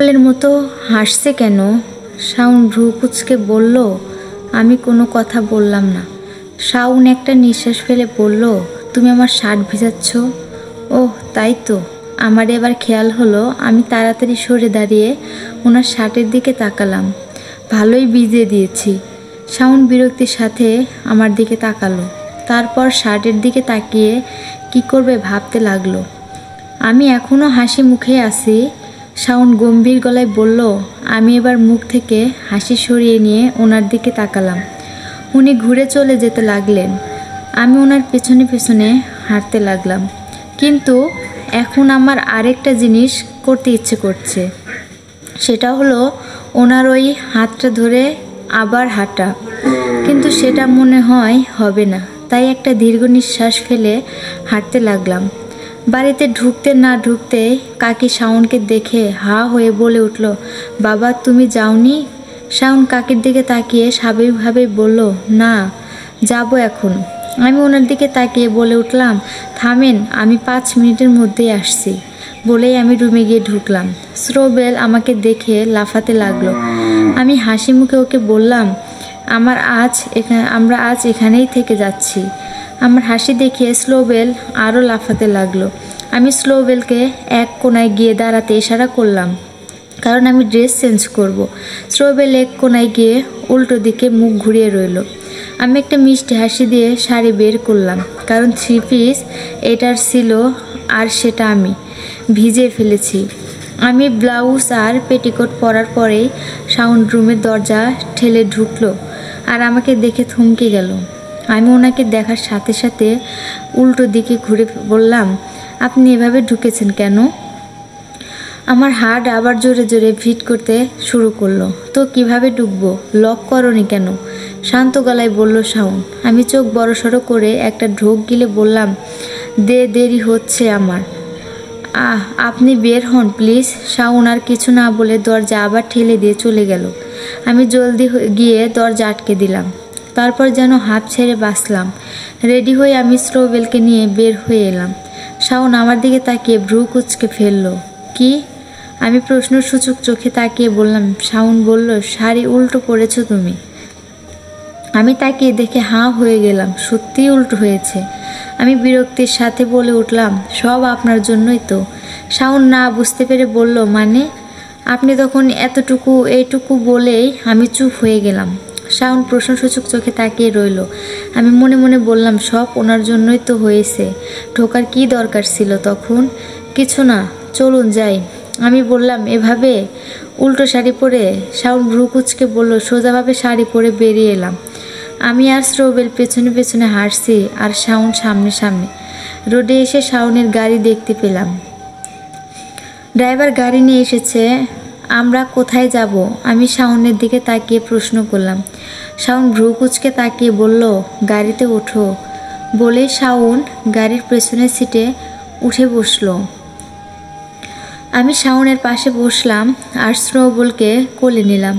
পাগলের মতো হাসছে কেন? শাওন ভ্রু কুঁচকে বলল। আমি কোনো কথা বললাম না। শাওন একটা নিঃশ্বাস ফেলে বলল, তুমি আমার শার্ট ভিজাচ্ছ? ওহ তাই তো। আমার এবার খেয়াল হলো। আমি তাড়াতাড়ি সরে দাঁড়িয়ে ওনার শার্টের দিকে তাকালাম। ভালোই ভিজিয়ে দিয়েছি। শাওন বিরক্তির সাথে আমার দিকে তাকালো, তারপর শার্টের দিকে তাকিয়ে কি করবে ভাবতে লাগলো। আমি এখনও হাসি মুখে আছি। শাওন গম্ভীর গলায় বলল। আমি এবার মুখ থেকে হাসি সরিয়ে নিয়ে ওনার দিকে তাকালাম। উনি ঘুরে চলে যেতে লাগলেন। আমি ওনার পেছনে পেছনে হাঁটতে লাগলাম। কিন্তু এখন আমার আরেকটা জিনিস করতে ইচ্ছে করছে। সেটা হলো ওনার ওই হাতটা ধরে আবার হাঁটা। কিন্তু সেটা মনে হয় হবে না। তাই একটা দীর্ঘ নিঃশ্বাস ফেলে হাঁটতে লাগলাম। বাড়িতে ঢুকতে না ঢুকতে কাকি শাওনকে দেখে হা হয়ে বলে উঠল, বাবা তুমি যাওনি? শাওন কাকির দিকে তাকিয়ে স্বাভাবিকভাবে বলল, না, যাব এখন। আমি ওনার দিকে তাকিয়ে বলে উঠলাম, থামেন, আমি 5 মিনিটের মধ্যেই আসছি। বলেই আমি রুমে গিয়ে ঢুকলাম। শ্রোবেল আমাকে দেখে লাফাতে লাগলো। আমি হাসি মুখে ওকে বললাম, আমরা আজ এখানেই থেকে যাচ্ছি। আমার হাসি দেখে স্লোবেল আরও লাফাতে লাগলো। আমি স্লোবেলকে এক কোনায় গিয়ে দাঁড়াতে ইশারা করলাম, কারণ আমি ড্রেস চেঞ্জ করব। স্লোবেল এক কোনায় গিয়ে উল্টো দিকে মুখ ঘুরিয়ে রইল। আমি একটা মিষ্টি হাসি দিয়ে শাড়ি বের করলাম, কারণ 3 পিস এটার ছিল আর সেটা আমি ভিজিয়ে ফেলেছি। আমি ব্লাউজ আর পেটিকোট পরার পরেই শাওন রুমের দরজা ঠেলে ঢুকলো আর আমাকে দেখে থমকে গেল। আমি ওনাকে দেখার সাথে সাথে উল্টো দিকে ঘুরে বললাম, আপনি এভাবে ঢুকেছেন কেন? আমার হার্ট আবার জোরে জোরে ভিট করতে শুরু করলো। তো কিভাবে ঢুকবো? লক করনি কেন? শান্ত গলায় বলল শাওন। আমি চোখ বড়সড় করে একটা ঢোক গিলে বললাম, দেরি হচ্ছে আমার। আপনি বের হন প্লিজ। শাওন আর কিছু না বলে দরজা আবার ঠেলে দিয়ে চলে গেল। আমি জলদি গিয়ে দরজা আটকে দিলাম। তারপর যেন হাঁপ ছেড়ে বাঁচলাম। রেডি হয়ে আমি স্ট্রবেলকে নিয়ে বের হয়ে এলাম। শাওন আমার দিকে তাকিয়ে ভ্রু কুঁচকে ফেলল। কি? আমি প্রশ্নসূচক চোখে তাকিয়ে বললাম। শাওন বলল, শাড়ি উল্টো পরেছো তুমি। আমি তাকিয়ে দেখে হাঁ হয়ে গেলাম। সত্যিই উল্টো হয়েছে। আমি বিরক্তির সাথে বলে উঠলাম, সব আপনার জন্যই তো। শাওন না বুঝতে পেরে বলল, মানে? আপনি তখন এইটুকু বলেই আমি চুপ হয়ে গেলাম। শাওন প্রশ্নসূচক চোখে তাকিয়ে রইল। আমি মনে মনে বললাম, সব ওনার জন্যই তো হয়েছে। ঢোকার কি দরকার ছিল তখন? কিছু না, চলুন যাই। আমি বললাম, এভাবে উল্টো শাড়ি পরে? শাওন ভ্রু কুঁচকে বলল, সোজাভাবে শাড়ি পরে বেরিয়ে এলাম। আমি আর স্ট্রবেল পেছনে পেছনে হাঁটছি আর শাওন সামনে সামনে। রোডে এসে শাওনের গাড়ি দেখতে পেলাম। ড্রাইভার গাড়ি নিয়ে এসেছে। আমরা কোথায় যাব? আমি শাওনের দিকে তাকিয়ে প্রশ্ন করলাম। শাওন ভ্রু কুঁচকে তাকিয়ে বলল, গাড়িতে ওঠো। বলে শাওন গাড়ির পেছনের সিটে উঠে বসলো। আমি শাওনের পাশে বসলাম আর স্ট্রবেলকে কোলে নিলাম।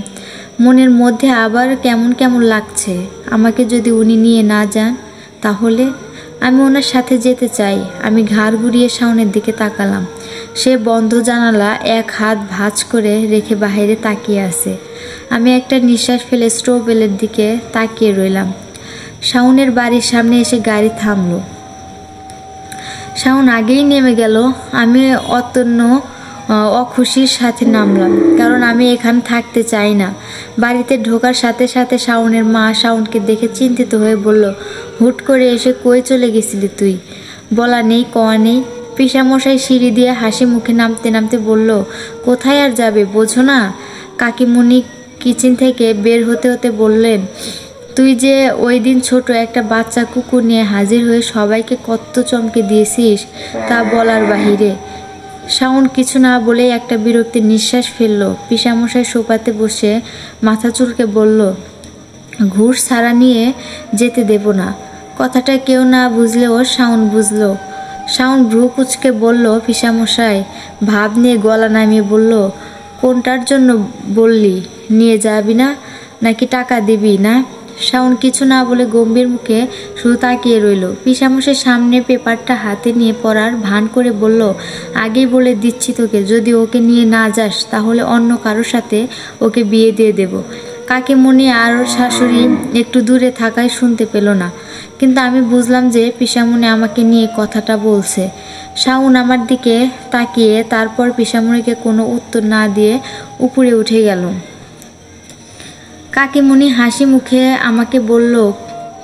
মনের মধ্যে আবার কেমন কেমন লাগছে। আমাকে যদি উনি নিয়ে না যান তাহলে? আমি ওনার সাথে যেতে চাই। আমি ঘাড় ঘুরিয়ে শাওনের দিকে তাকালাম। সে বন্ধ জানালা এক হাত ভাঁজ করে রেখে বাইরে তাকিয়ে আছে। আমি একটা নিঃশ্বাস ফেলে স্ট্রবেলের দিকে তাকিয়ে রইলাম। শাওনের বাড়ির সামনে এসে গাড়ি থামলো। শাওন আগেই নেমে গেল। আমি অখুশির সাথে নামলাম, কারণ আমি এখানে থাকতে চাই না। বাড়িতে ঢোকার সাথে সাথে শাওনের মা শাওনকে দেখে চিন্তিত হয়ে বলল, হুট করে এসে কই চলে গেছিলি তুই? বলা নেই কওয়া নেই। পিসামশাই সিঁড়ি দিয়ে হাসি মুখে নামতে নামতে বলল, কোথায় আর যাবে বোঝো না? কাকিমণি কিচেন থেকে বের হতে হতে বললেন, তুই যে ওই দিন ছোট একটা বাচ্চা কুকুর নিয়ে হাজির হয়ে সবাইকে কত চমকে দিয়েছিস তা বলার বাহিরে। শাওন কিছু না বলে একটা বিরক্তির নিঃশ্বাস ফেলল। পিসামশাই সোফাতে বসে মাথা চুলকে বলল, ঘুষ ছাড়া নিয়ে যেতে দেব না। কথাটা কেউ না বুঝলেও শাওন বুঝল। শাওন ভ্রু কুঁচকে বলল, পিসামশাই ভাব নিয়ে গলা নামিয়ে বলল, কোনটার জন্য বললি? নিয়ে যাবি না নাকি টাকা দিবি না? শাওন কিছু না বলে গম্ভীর মুখে শুধু তাকিয়ে রইল। পিসামশের সামনে পেপারটা হাতে নিয়ে পড়ার ভান করে বলল, আগেই বলে দিচ্ছি তোকে, যদি ওকে নিয়ে না যাস তাহলে অন্য কারোর সাথে ওকে বিয়ে দিয়ে দেব। কাকিমণি আর ওর শাশুড়ি একটু দূরে থাকায় শুনতে পেল না, কিন্তু আমি বুঝলাম যে পিসামণি আমাকে নিয়ে কথাটা বলছে। শাওন আমার দিকে তাকিয়ে তারপর পিসামণিকে কোনো উত্তর না দিয়ে উপরে উঠে গেল। কাকিমণি হাসি মুখে আমাকে বলল,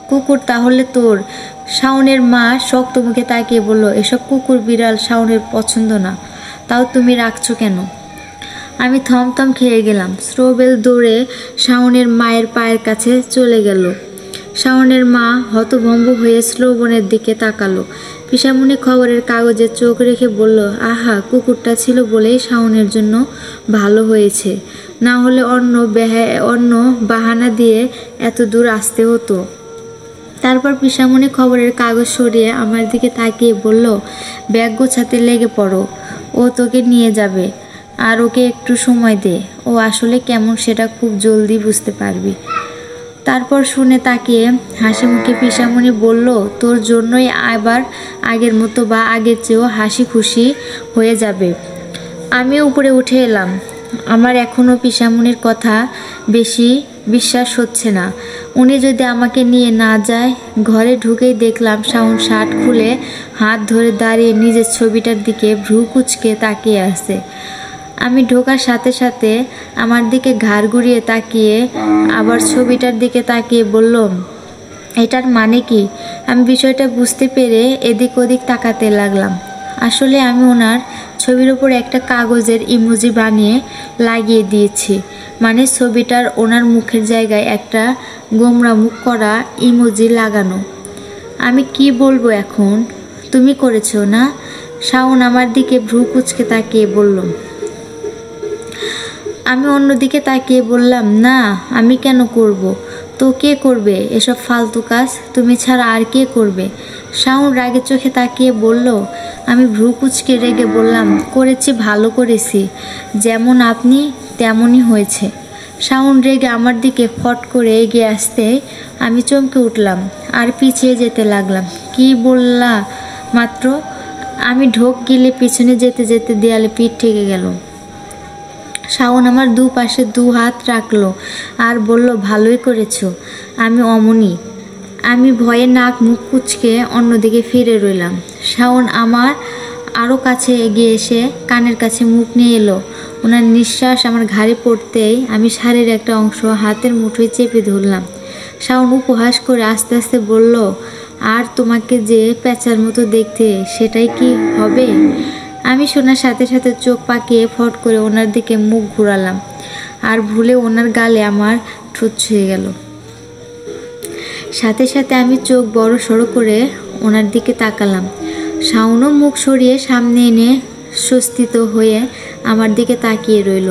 কুকুর তাহলে তোর? শাওনের মা শক্ত মুখে তাকিয়ে বলল, এসব কুকুর বিড়াল শাওনের পছন্দ না, তাও তুমি রাখছো কেন? আমি থমথম খেয়ে গেলাম। স্লোবেল দৌড়ে শাওনের মায়ের পায়ের কাছে চলে গেল। শাওনের মা হতভম্ব হয়ে শ্লোবনের দিকে তাকালো। পিসামণি খবরের কাগজে চোখ রেখে বলল, আহা, কুকুরটা ছিল বলেই শাওনের জন্য ভালো হয়েছে, না হলে অন্য বাহানা দিয়ে এত দূর আসতে হতো। তারপর পিসামণি খবরের কাগজ সরিয়ে আমার দিকে তাকিয়ে বলল, ব্যাগ গোছাতে লেগে পড়ো, ও তোকে নিয়ে যাবে, আর ওকে একটু সময় দে, ও আসলে কেমন সেটা খুব জলদি বুঝতে পারবি। তারপর শুনে তাকিয়ে হাসি মুখে পিসামণি বলল, তোর জন্যই আবার আগের মতো বা আগের চেয়েও হাসি খুশি হয়ে যাবে। আমি উপরে উঠে এলাম। আমার এখনও পিসামণির কথা বেশি বিশ্বাস হচ্ছে না। উনি যদি আমাকে নিয়ে না যায়। ঘরে ঢুকেই দেখলাম শাওন শার্ট খুলে হাত ধরে দাঁড়িয়ে নিজের ছবিটার দিকে ভ্রু কুঁচকে তাকিয়ে আছে। আমি ঢোকার সাথে সাথে আমার দিকে ঘাড় ঘুরিয়ে তাকিয়ে আবার ছবিটার দিকে তাকিয়ে বললাম, এটার মানে কি? আমি বিষয়টা বুঝতে পেরে এদিক ওদিক তাকাতে লাগলাম। আসলে আমি ওনার ছবির ওপর একটা কাগজের ইমোজি বানিয়ে লাগিয়ে দিয়েছি, মানে ছবিটার ওনার মুখের জায়গায় একটা গোমরা মুখ করা ইমোজি লাগানো। আমি কি বলবো এখন? তুমি করেছো না? শাওন আমার দিকে ভ্রু কুঁচকে তাকিয়ে বলল। আমি অন্যদিকে তাকিয়ে বললাম, না, আমি কেন করব? তো কে করবে এসব ফালতু কাজ? তুমি ছাড়া আর কে করবে? শাওন রাগে চোখে তাকিয়ে বলল। আমি ভ্রু কুঁচকে রেগে বললাম, করেছি, ভালো করেছি, যেমন আপনি তেমনই হয়েছে। শাওন রেগে আমার দিকে ফট করে এগিয়ে আসতে আমি চমকে উঠলাম আর পিছিয়ে যেতে লাগলাম। কি বললা মাত্র? আমি ঢোক গিলে পিছনে যেতে যেতে দেয়ালে পিঠ ঠেকে গেল। শাওন আমার দুপাশে দু হাত রাখলো আর বলল, ভালোই করেছো। আমি অমনি। আমি ভয়ে নাক মুখ কুঁচকে অন্যদিকে ফিরে রইলাম। শাওন আমার আরও কাছে এগিয়ে এসে কানের কাছে মুখ নিয়ে এলো। ওনার নিঃশ্বাস আমার ঘাড়ে পড়তেই আমি শাড়ির একটা অংশ হাতের মুঠোয় চেপে ধরলাম। শাওন উপহাস করে আস্তে আস্তে বলল, আর তোমাকে যে প্যাঁচার মতো দেখতে, সেটাই কি হবে? আমি শোনার সাথে সাথে চোখ পাকিয়ে ফট করে ওনার দিকে মুখ ঘুরালাম আর ভুলে ওনার গালে আমার ঠোঁট ছুঁয়ে গেল। সাথে সাথে আমি চোখ বড় সড়ো করে ওনার দিকে তাকালাম। শাওনও মুখ সরিয়ে সামনে এনে স্বস্তিত হয়ে আমার দিকে তাকিয়ে রইল।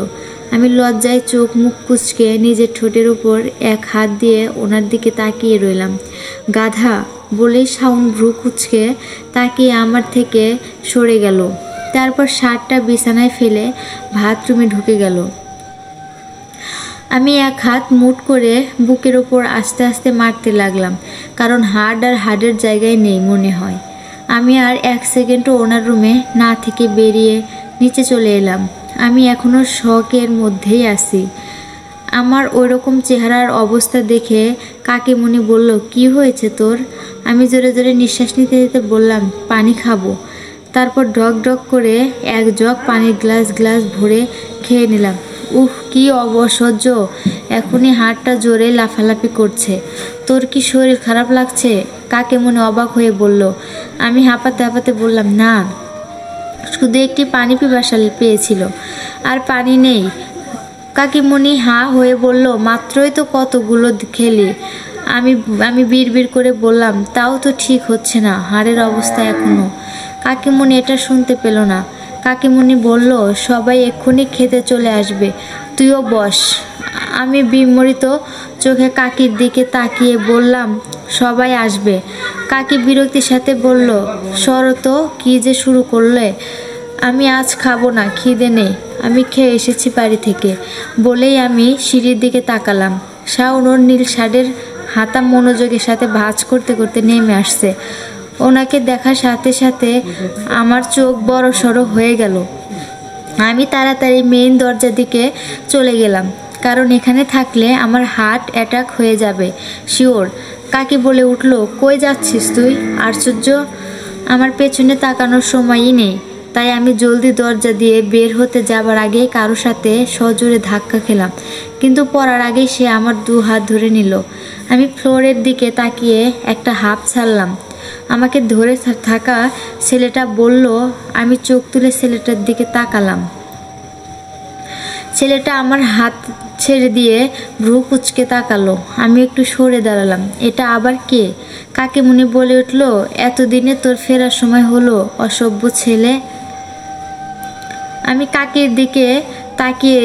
আমি লজ্জায় চোখ মুখ কুঁচকে নিজের ঠোঁটের উপর এক হাত দিয়ে ওনার দিকে তাকিয়ে রইলাম। গাধা বলেই শাওন ভ্রু কুঁচকে তাকিয়ে আমার থেকে সরে গেল। তারপর শার্টটা বিছানায় ফেলে বাথরুমে ঢুকে গেল। আমি এক হাত মুঠ করে বুকের ওপর আস্তে আস্তে মারতে লাগলাম, কারণ হাড় আর হাড়ের জায়গায় নেই মনে হয়। আমি আর এক সেকেন্ডও ওনার রুমে না থেকে বেরিয়ে নিচে চলে এলাম। আমি এখনও শকের মধ্যেই আছি। আমার ওই রকম চেহারার অবস্থা দেখে কাকিমণি বলল, কি হয়েছে তোর? আমি জোরে জোরে নিঃশ্বাস নিতে নিতে বললাম, পানি খাবো। তারপর ঢক ঢক করে এক জগ পানির গ্লাস ভরে খেয়ে নিলাম। কি অসহ্য! এখনই হাড়টা জোরে লাফালাফি করছে। তোর কি শরীর খারাপ লাগছে? কাকিমণি অবাক হয়ে বলল। আমি হাঁপাতে হাঁপাতে বললাম, না, শুধু একটি পানি পিপাসা পেয়েছিল, আর পানি নেই। কাকিমণি হাঁ হয়ে বলল, মাত্রই তো কতগুলো খেলি। আমি বিড়বিড় করে বললাম, তাও তো ঠিক হচ্ছে না, হাড়ের অবস্থা এখনো। কাকিমণি এটা শুনতে পেল না। কাকিমণি বলল, সবাই এক্ষুনি খেতে চলে আসবে, তুইও বস। আমি বিমোহিত চোখে কাকির দিকে তাকিয়ে বললাম, সবাই আসবে। কাকি বিরক্তির সাথে বলল, শরত কি যে শুরু করলে? আমি আজ খাবো না, খিদে নেই, আমি খেয়ে এসেছি বাড়ি থেকে। বলেই আমি সিঁড়ির দিকে তাকালাম। শাওন ওর নীল শার্টের হাতা মনোযোগের সাথে ভাঁজ করতে করতে নেমে আসছে। ওনাকে দেখার সাথে সাথে আমার চোখ বড় সড়ো হয়ে গেল। আমি তাড়াতাড়ি মেইন দরজার দিকে চলে গেলাম, কারণ এখানে থাকলে আমার হার্ট অ্যাটাক হয়ে যাবে শিওর। কাকি বলে উঠল, কই যাচ্ছিস তুই? আশ্চর্য, আমার পেছনে তাকানোর সময়ই নেই। তাই আমি জলদি দরজা দিয়ে বের হতে যাবার আগে কারোর সাথে সজোরে ধাক্কা খেলাম, কিন্তু পড়ার আগেই সে আমার 2 হাত ধরে নিল। আমি ফ্লোরের দিকে তাকিয়ে একটা হাঁপ ছাড়লাম। আমাকে ধরে থাকা ছেলেটা বলল। আমি চোখ তুলে ছেলেটার দিকে তাকালাম। ছেলেটা আমার হাত ছেড়ে দিয়ে ভ্রু কুঁচকে তাকালো। আমি একটু সরে দাঁড়ালাম। এটা আবার কে? কাকিমুনি বলে উঠল, এতদিনে তোর ফেরার সময় হলো, অসভ্য ছেলে। আমি কাকির দিকে তাকিয়ে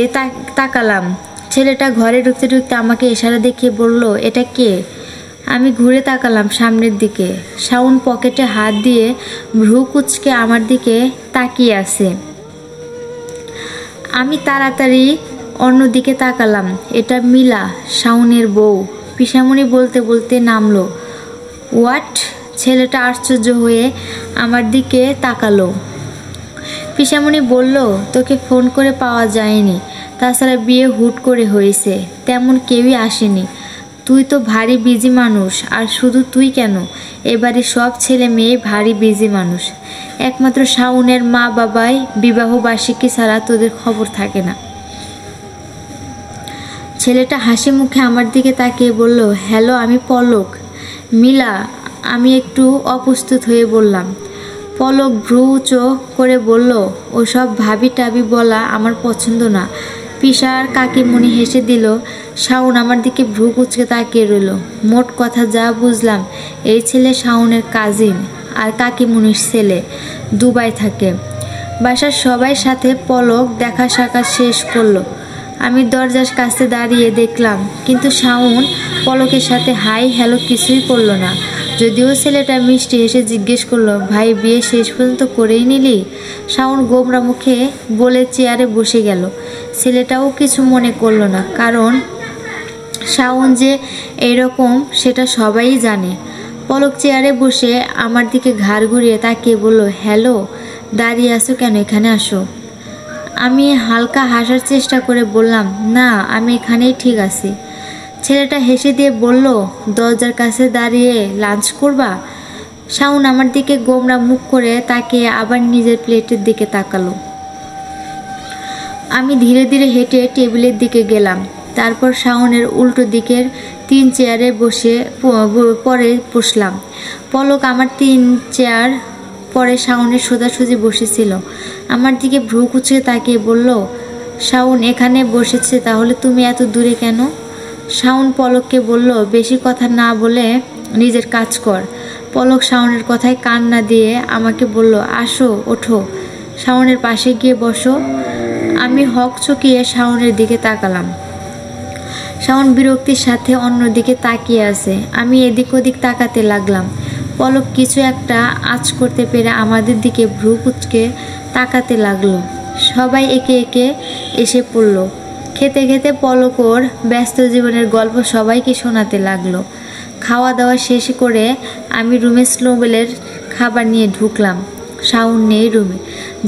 তাকালাম। ছেলেটা ঘরে ঢুকতে ঢুকতে আমাকে ইশারা দেখিয়ে বলল, এটা কে? আমি ঘুরে তাকালাম সামনের দিকে। শাওন পকেটে হাত দিয়ে ভ্রু কুঁচকে আমার দিকে তাকিয়ে আছে। আমি তাড়াতাড়ি অন্যদিকে তাকালাম। এটা মিলা, শাওনের বউ। পিসামণি বলতে বলতে নামলো। হোয়াট? ছেলেটা আশ্চর্য হয়ে আমার দিকে তাকালো। পিসামণি বলল, তোকে ফোন করে পাওয়া যায়নি, তাছাড়া বিয়ে হুট করে হয়েছে, তেমন কেউই আসেনি। তুই তো ভারী বিজি মানুষ। আর শুধু তুই কেন, এবারে সব ছেলে মেয়ে ভারী বিজি মানুষ। একমাত্র শাওনের মা বাবাই বিবাহ বার্ষিকী ছাড়া তোদের খবর থাকে না। ছেলেটা হাসি মুখে আমার দিকে তাকিয়ে বলল, হ্যালো, আমি পলক। মিলা, আমি একটু অপ্রস্তুত হয়ে বললাম। পলক ভ্রু উঁচু করে বলল, ওসব ভাবি টাবি বলা আমার পছন্দ না। পিসা আর কাকিমণি হেসে দিল। শাওন আমার দিকে ভ্রু কুঁচকে তাকিয়ে রইল। মোট কথা যা বুঝলাম, এই ছেলে শাওনের কাজিন আর কাকিমণির ছেলে, দুবাই থাকে। বাসার সবাই সাথে পলক দেখা সাক্ষাৎ শেষ করলো। আমি দরজার কাছে দাঁড়িয়ে দেখলাম, কিন্তু শাওন পলকের সাথে হাই হ্যালো কিছুই করলো না। যদিও ছেলেটা মিষ্টি হেসে জিজ্ঞেস করলো, ভাই বিয়ে শেষ পর্যন্ত করেই নিলি? শাওন গোমরা মুখে বলে চেয়ারে বসে গেল। ছেলেটাও কিছু মনে করলো না, কারণ শাওন যে এইরকম সেটা সবাই জানে। পলক চেয়ারে বসে আমার দিকে ঘাড় ঘুরিয়ে তাকিয়ে বলল, হ্যালো, দাঁড়িয়ে আছো কেন? এখানে আসো। আমি হালকা হাসার চেষ্টা করে বললাম, না, আমি এখানেই ঠিক আছি। ছেলেটা হেসে দিয়ে বলল, দরজার কাছে দাঁড়িয়ে লাঞ্চ করবা? শাওন আমার দিকে গোমরা মুখ করে তাকিয়ে আবার নিজের প্লেটের দিকে তাকালো। আমি ধীরে ধীরে হেঁটে টেবিলের দিকে গেলাম। তারপর শাওনের উল্টো দিকের 3 চেয়ারে পরে বসলাম। পলক আমার 3 চেয়ার পরে শাওনের সোজাসুজি বসেছিল। আমার দিকে ভ্রু কুঁচকে তাকিয়ে বলল, শাওন এখানে বসেছে, তাহলে তুমি এত দূরে কেন? শাওন পলককে বলল, বেশি কথা না বলে নিজের কাজ কর। পলক শাওনের কথায় কান না দিয়ে আমাকে বলল, আসো, ওঠো, শাওনের পাশে গিয়ে বসো। আমি হক চকিয়ে শাওনের দিকে তাকালাম। শাওন বিরক্তির সাথে অন্যদিকে তাকিয়ে আছে। আমি এদিক ওদিক তাকাতে লাগলাম। পলক কিছু একটা আঁচ করতে পেরে আমাদের দিকে ভ্রু কুঁচকে তাকাতে লাগলো। সবাই একে একে এসে পড়ল। খেতে খেতে পলক ওর ব্যস্ত জীবনের গল্প সবাইকে শোনাতে লাগলো। খাওয়া দাওয়া শেষ করে আমি রুমে স্নোবেলের খাবার নিয়ে ঢুকলাম। শাওন নেই রুমে।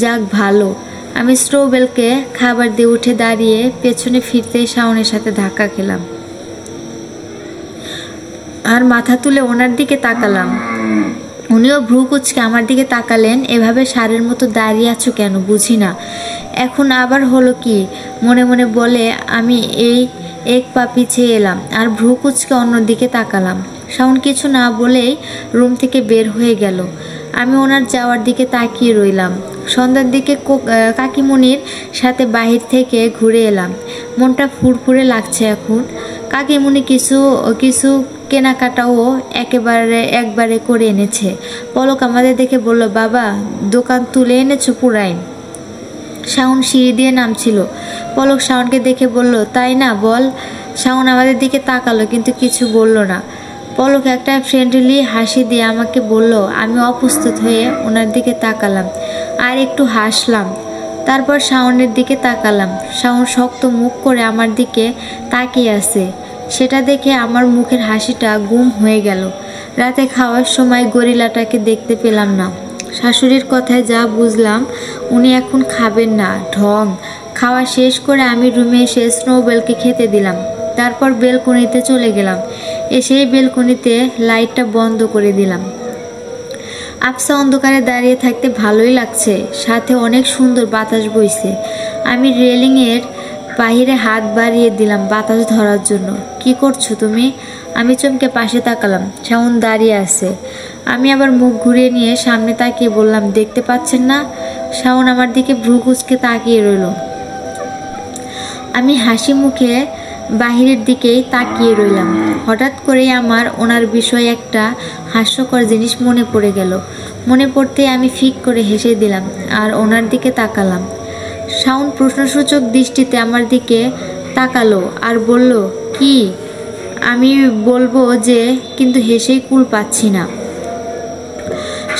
যাক ভালো। আমি স্নোবেলকে খাবার দিয়ে উঠে দাঁড়িয়ে পেছনে ফিরতেই শাওনের সাথে ধাক্কা খেলাম আর মাথা তুলে ওনার দিকে তাকালাম। উনিও ভ্রু কুঁচকে আমার দিকে তাকালেন। এভাবে ষাঁড়ের মতো দাঁড়িয়ে আছো কেন, বুঝি না। এখন আবার হলো কি? মনে মনে বলে আমি এক পা পিছিয়ে এলাম আর ভ্রু কুঁচকে অন্যদিকে তাকালাম। শাওন কিছু না বলেই রুম থেকে বের হয়ে গেল। আমি ওনার যাওয়ার দিকে তাকিয়ে রইলাম। সন্ধ্যার দিকে কাকিমণির সাথে বাহির থেকে ঘুরে এলাম। মনটা ফুরফুরে লাগছে এখন। কাকিমণি কিছু কেনাকাটাও একবারে করে এনেছে। পলক আমাদের দেখে বলল, বাবা, দোকান তুলে এনেছো পুরাই। শাওন সিঁড়ি দিয়ে নামছিল। পলক শাওনকে দেখে বলল, তাই না, বল। শাওন আমাদের দিকে তাকালো, কিন্তু কিছু বলল না। পলক একটা ফ্রেন্ডলি হাসি দিয়ে আমাকে বলল। আমি অপ্রস্তুত হয়ে ওনার দিকে তাকালাম আর একটু হাসলাম। তারপর শাওনের দিকে তাকালাম। শাওন শক্ত মুখ করে আমার দিকে তাকিয়ে আছে। সেটা দেখে আমার মুখের হাসিটা গুম হয়ে গেল। রাতে খাওয়ার সময় গরিলাটাকে দেখতে পেলাম না। শাশুড়ির কথায় যা বুঝলাম উনি এখন খাবেন না। ঢং। খাওয়া শেষ করে আমি রুমে এসে স্নোবেলকে খেতে দিলাম। তারপর বেলকনিতে চলে গেলাম। এসেই বেলকনিতে লাইটটা বন্ধ করে দিলাম। আবছা অন্ধকারে দাঁড়িয়ে থাকতে ভালোই লাগছে, সাথে অনেক সুন্দর বাতাস বইছে। আমি রেলিংয়ের বাহিরে হাত বাড়িয়ে দিলাম বাতাস ধরার জন্য। কি করছো তুমি? আমি চমকে পাশে তাকালাম। শাওন দাঁড়িয়ে আছে। আমি আবার মুখ ঘুরিয়ে নিয়ে সামনে তাকিয়ে বললাম, দেখতে পাচ্ছেন না? শাওন আমার দিকে ভ্রু কুঁচকে তাকিয়ে রইল। আমি হাসি মুখে বাহিরের দিকেই তাকিয়ে রইলাম। হঠাৎ করেই আমার ওনার বিষয়ে একটা হাস্যকর জিনিস মনে পড়ে গেল। মনে পড়তেই আমি ফিক করে হেসে দিলাম আর ওনার দিকে তাকালাম। শাওন প্রশ্নসূচক দৃষ্টিতে আমার দিকে তাকালো আর বলল, কি? আমি বলবো যে, কিন্তু হেসেই কুল পাচ্ছি না।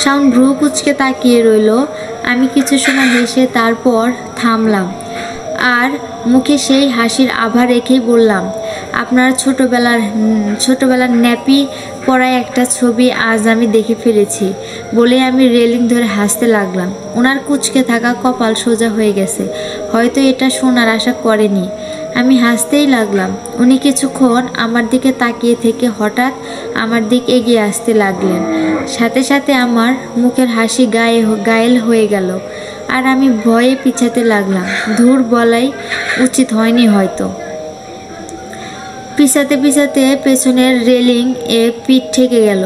শাওন ভ্রু কুঁচকে তাকিয়ে রইল। আমি কিছু সময় হেসে তারপর থামলাম আর মুখে সেই হাসির আভা রেখেই বললাম, আপনার ছোটবেলার ন্যাপি পরায় একটা ছবি আজ আমি দেখে ফেলেছি। বলে আমি রেলিং ধরে হাসতে লাগলাম। ওনার কুঁচকে থাকা কপাল সোজা হয়ে গেছে। হয়তো এটা শোনার আশা করেনি। আমি হাসতেই লাগলাম। উনি কিছুক্ষণ আমার দিকে তাকিয়ে থেকে হঠাৎ আমার দিক এগিয়ে আসতে লাগলেন। সাথে সাথে আমার মুখের হাসি গায়েল হয়ে গেল আর আমি ভয়ে পিছাতে লাগলাম। ধুর, বলাই উচিত হয়নি হয়তো। পিছাতে পিছাতে পেছনের রেলিং এ পিঠ ঠেকে গেল।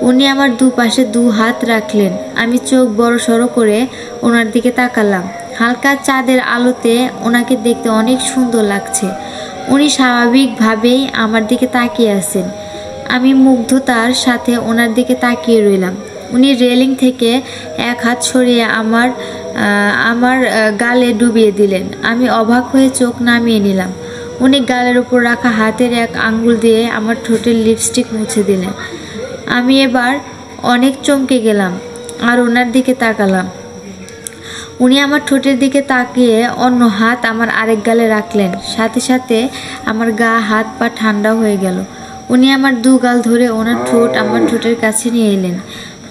উনি আমার দুপাশে 2 হাত রাখলেন। আমি চোখ বড় সড়ো করে ওনার দিকে তাকালাম। হালকা চাঁদের আলোতে ওনাকে দেখতে অনেক সুন্দর লাগছে। উনি স্বাভাবিকভাবেই আমার দিকে তাকিয়ে আছেন। আমি মুগ্ধতার সাথে ওনার দিকে তাকিয়ে রইলাম। উনি রেলিং থেকে এক হাত সরিয়ে আমার গালে ডুবিয়ে দিলেন। আমি অবাক হয়ে চোখ নামিয়ে নিলাম। উনি গালের উপর রাখা হাতের এক আঙ্গুল দিয়ে আমার ঠোঁটের লিপস্টিক মুছে দিলেন। আমি এবার অনেক চমকে গেলাম আর ওনার দিকে তাকালাম। উনি আমার ঠোঁটের দিকে তাকিয়ে অন্য হাত আমার আরেক গালে রাখলেন। সাথে সাথে আমার গা হাত পা ঠান্ডা হয়ে গেল। উনি আমার 2 গাল ধরে ওনার ঠোঁট আমার ঠোঁটের কাছে নিয়ে এলেন।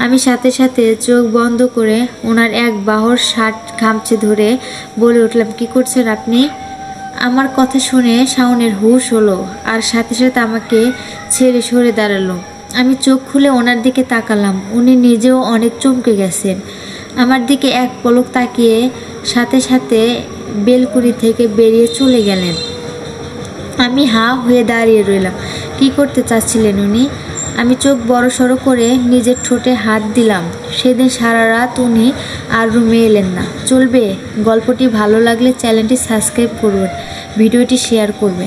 আমি সাথে সাথে চোখ বন্ধ করে ওনার এক বাহুর শার্ট খামচে ধরে বলে উঠলাম, কি করছেন আপনি? আমার কথা শুনে শাওনের হুঁশ হলো আর সাথে সাথে আমাকে ছেড়ে সরে দাঁড়ালো। আমি চোখ খুলে ওনার দিকে তাকালাম। উনি নিজেও অনেক চমকে গেছেন। আমার দিকে এক পলক তাকিয়ে সাথে সাথে বেলকুনি থেকে বেরিয়ে চলে গেলেন। আমি হাঁ হয়ে দাঁড়িয়ে রইলাম। কি করতে চাচ্ছিলেন উনি? আমি চোখ বড় সড়ো করে নিজের ঠোঁটে হাত দিলাম। সেদিন সারা রাত উনি আর রুমে এলেন না। চলবে? গল্পটি ভালো লাগলে চ্যানেলটি সাবস্ক্রাইব করবেন, ভিডিওটি শেয়ার করবেন।